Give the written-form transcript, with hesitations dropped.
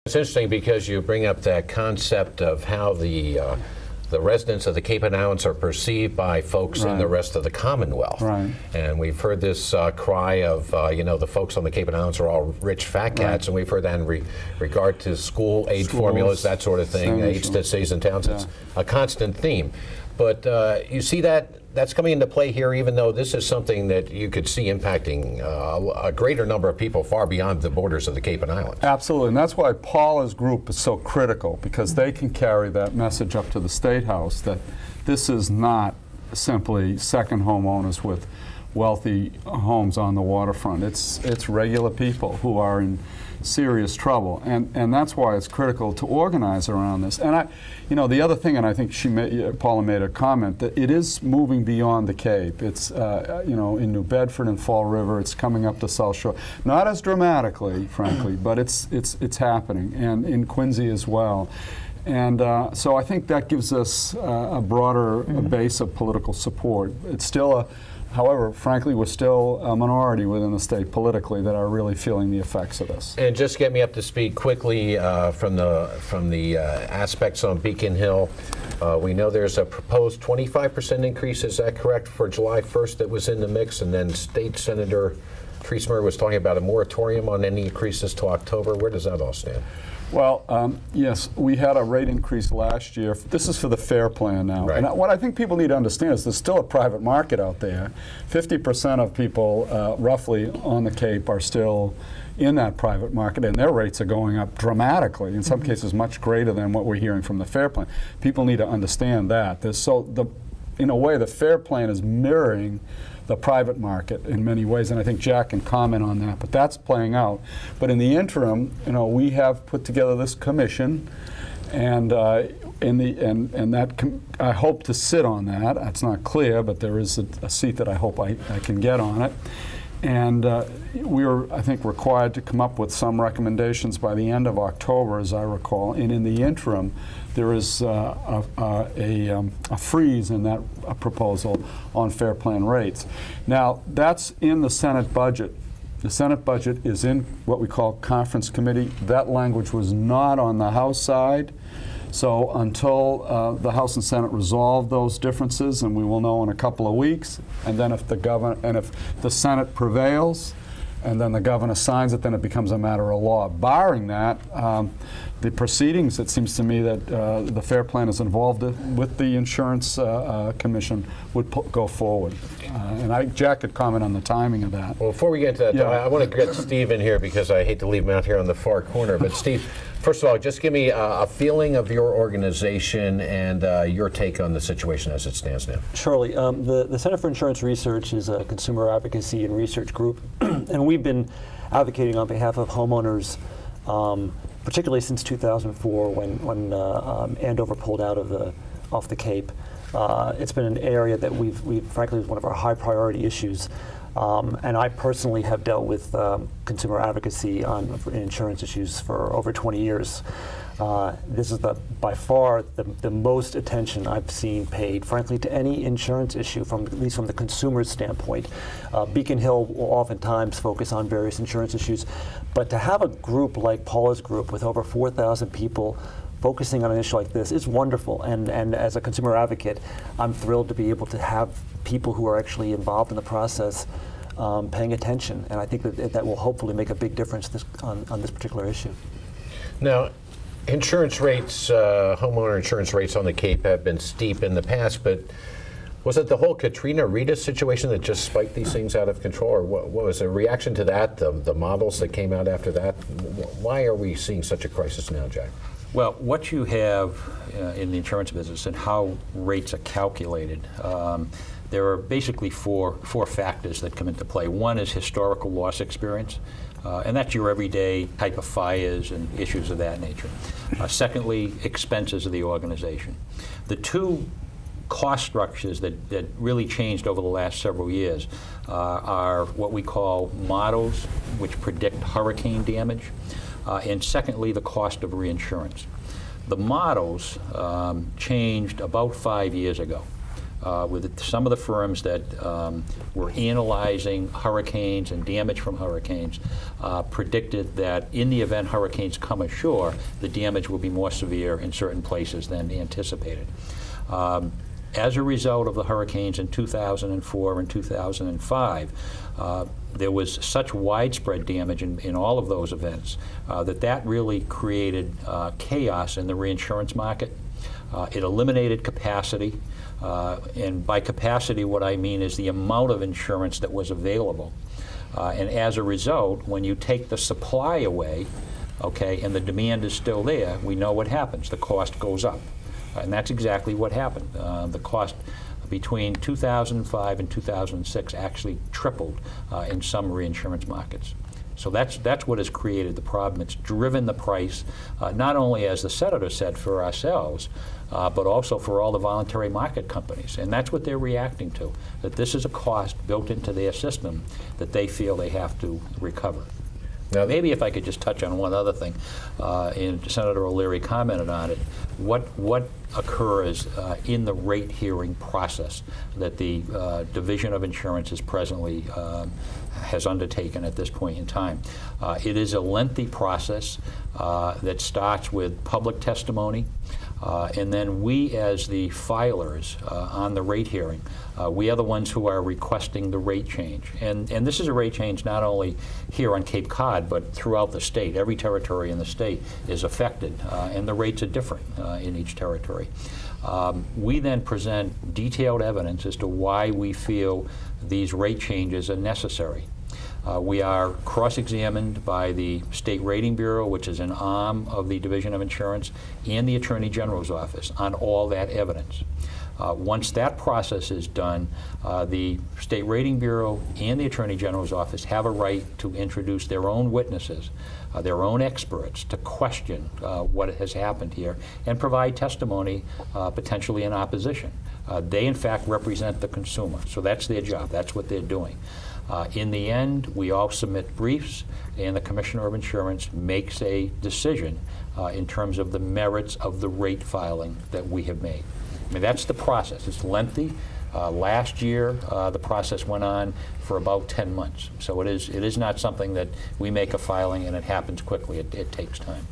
It's interesting because you bring up that concept of how the residents of the Cape Islands are perceived by folks in the rest of the Commonwealth. Right. And we've heard this cry of, the folks on the Cape Islands are all rich fat cats, and we've heard that in regard to school aid formulas, that sort of thing, aid to cities and towns. It's a constant theme. But you see that's coming into play here, even though this is something that you could see impacting a greater number of people far beyond the borders of the Cape and Islands. Absolutely, and that's why Paula's group is so critical, because they can carry that message up to the State House that this is not simply second homeowners with wealthy homes on the waterfront. It's regular people who are in serious trouble, and that's why it's critical to organize around this. And the other thing, and I think Paula made a comment, that it is moving beyond the Cape. It's in New Bedford and Fall River. It's coming up the South Shore, not as dramatically, frankly, but it's happening, and in Quincy as well. And so I think that gives us a broader base of political support. It's still however, frankly, we're still a minority within the state politically that are really feeling the effects of this. And just get me up to speed quickly from the aspects on Beacon Hill. We know there's a proposed 25% increase, is that correct, for July 1st that was in the mix? And then State Senator Treesmer was talking about a moratorium on any increases to October. Where does that all stand? Well, yes, we had a rate increase last year. This is for the FAIR plan now. Right. And what I think people need to understand is there's still a private market out there. 50% of people roughly on the Cape are still in that private market, and their rates are going up dramatically, in some cases much greater than what we're hearing from the FAIR plan. People need to understand that. In a way, the FAIR plan is mirroring the private market in many ways, and I think Jack can comment on that, but that's playing out. But in the interim, we have put together this commission, and I hope to sit on that. That's not clear, but there is a seat that I hope I can get on it. And we're, I think, required to come up with some recommendations by the end of October, as I recall. And in the interim, there is a freeze in that proposal on FAIR plan rates. Now, that's in the Senate budget. The Senate budget is in what we call conference committee. That language was not on the House side. So until the House and Senate resolve those differences, and we will know in a couple of weeks, and then if the Senate prevails, and then the governor signs it, then it becomes a matter of law. Barring that, the proceedings, it seems to me that the FAIR plan is involved with the Insurance Commission would go forward. And Jack could comment on the timing of that. Well, before we get to that, though, I want to get Steve in here because I hate to leave him out here on the far corner. But Steve, first of all, just give me a feeling of your organization and your take on the situation as it stands now. Surely. The Center for Insurance Research is a consumer advocacy and research group, and we've been advocating on behalf of homeowners, particularly since 2004 when Andover pulled out off the Cape. It's been an area that we've frankly, is one of our high priority issues. And I personally have dealt with consumer advocacy on insurance issues for over 20 years. This is by far the most attention I've seen paid, frankly, to any insurance issue, at least from the consumer's standpoint. Beacon Hill will oftentimes focus on various insurance issues, but to have a group like Paula's group with over 4,000 people focusing on an issue like this is wonderful, and as a consumer advocate, I'm thrilled to be able to have people who are actually involved in the process paying attention, and I think that will hopefully make a big difference on this particular issue. Now, insurance rates, homeowner insurance rates on the Cape have been steep in the past, but was it the whole Katrina Rita situation that just spiked these things out of control, or what was the reaction to that, the models that came out after that? Why are we seeing such a crisis now, Jack? Well, what you have in the insurance business and how rates are calculated, there are basically four factors that come into play. One is historical loss experience, and that's your everyday type of fires and issues of that nature. Secondly, expenses of the organization. The two cost structures that really changed over the last several years are what we call models, which predict hurricane damage, and secondly, the cost of reinsurance. The models changed about 5 years ago. with some of the firms that were analyzing hurricanes and damage from hurricanes, predicted that in the event hurricanes come ashore, the damage will be more severe in certain places than anticipated. As a result of the hurricanes in 2004 and 2005, there was such widespread damage in all of those events that really created chaos in the reinsurance market. It eliminated capacity, and by capacity what I mean is the amount of insurance that was available. And as a result, when you take the supply away, okay, and the demand is still there, we know what happens. The cost goes up. And that's exactly what happened. The cost between 2005 and 2006 actually tripled in some reinsurance markets. So that's what has created the problem. It's driven the price, not only, as the senator said, for ourselves, but also for all the voluntary market companies. And that's what they're reacting to, that this is a cost built into their system that they feel they have to recover. Now, maybe if I could just touch on one other thing, and Senator O'Leary commented on it, what occurs in the rate hearing process that the Division of Insurance is presently has undertaken at this point in time. It is a lengthy process that starts with public testimony, and then we, as the filers on the rate hearing, we are the ones who are requesting the rate change. And this is a rate change not only here on Cape Cod, but throughout the state. Every territory in the state is affected, and the rates are different in each territory. We then present detailed evidence as to why we feel these rate changes are necessary. We are cross-examined by the State Rating Bureau, which is an arm of the Division of Insurance, and the Attorney General's office on all that evidence. Once that process is done, the State Rating Bureau and the Attorney General's office have a right to introduce their own witnesses, their own experts, to question what has happened here and provide testimony potentially in opposition. They, in fact, represent the consumer, so that's their job. That's what they're doing. In the end, we all submit briefs, and the Commissioner of Insurance makes a decision in terms of the merits of the rate filing that we have made. I mean, that's the process. It's lengthy. Last year, the process went on for about 10 months. So it is not something that we make a filing and it happens quickly. It takes time.